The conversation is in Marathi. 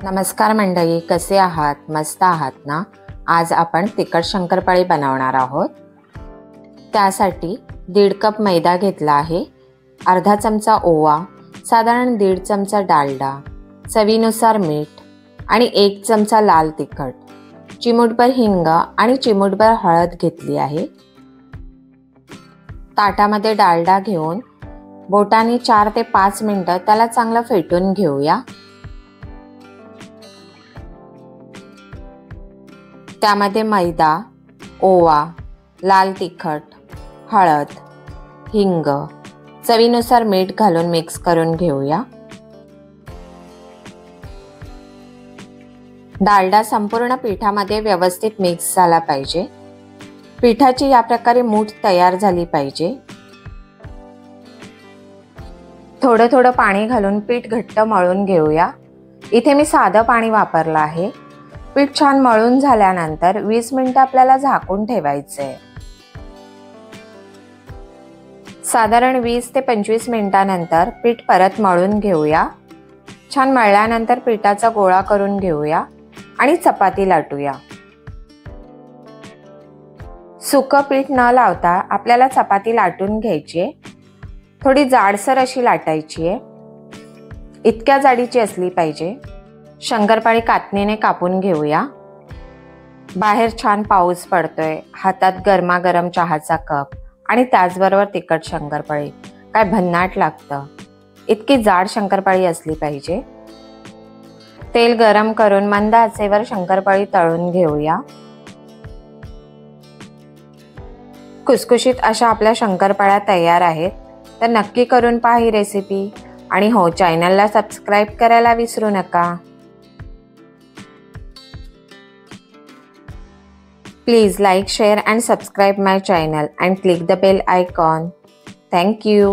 नमस्कार मंडळी, कसे आहात? मस्त आहात ना? आज आपण तिखट शंकरपाळी बनवणार आहोत। त्यासाठी 1.5 कप मैदा घेतला आहे, अर्धा चमचा ओवा, साधारण 1.5 चमचा डालडा, चवीनुसार मीठ आणि 1 चमचा लाल तिखट, चिमूटभर हिंग आणि चिमूटभर हळद घेतली आहे। ताटामध्ये डालडा घेऊन बोटाने 4 ते 5 मिनिटं त्याला चांगलं फेटून घेऊया। त्यामध्ये मैदा, ओवा, लाल तिखट, हळद, हिंग, चवीनुसार मीठ घालून मिक्स करून घेऊया। डालडा संपूर्ण पिठामध्ये व्यवस्थित मिक्स झाला पाहिजे। पिठाची या प्रकारे मूठ तयार झाली पाहिजे। थोडं थोडं पाणी घालून पीठ घट्ट मळून घेऊया। इथे मी साधं पाणी वापरलं आहे। पीठ छान मळून झाल्यानंतर 20 मिनिटं आपल्याला झाकून ठेवायचे। साधारण 20 ते 25 मिनिटांनंतर पीठ परत मळून घेऊया। छान मळल्यानंतर पिठाचा गोळा करून घेऊया आणि चपाती लाटूया। सुकं पीठ न लावता आपल्याला चपाती लाटून घ्यायची आहे। थोडी जाडसर अशी लाटायची आहे, इतक्या जाडीची असली पाहिजे। शंकरपाळी कातणीने कापून घेऊया। बाहेर छान पाऊस पडतोय, हातात गरमागरम चहाचा कप आणि त्याचबरोबर तिखट शंकरपाळी, काय भन्नाट लागतं। इतकी जाड शंकरपाळी असली पाहिजे। तेल गरम करून मंद आचेवर शंकरपाळी तळून घेऊया। खुसखुशीत अशा आपल्या शंकरपाळ्या तयार आहेत, तर नक्की करून पहा ही रेसिपी। आणि हो, चॅनलला सबस्क्राईब करायला विसरू नका। Please like, share and subscribe my channel and click the bell icon. Thank you.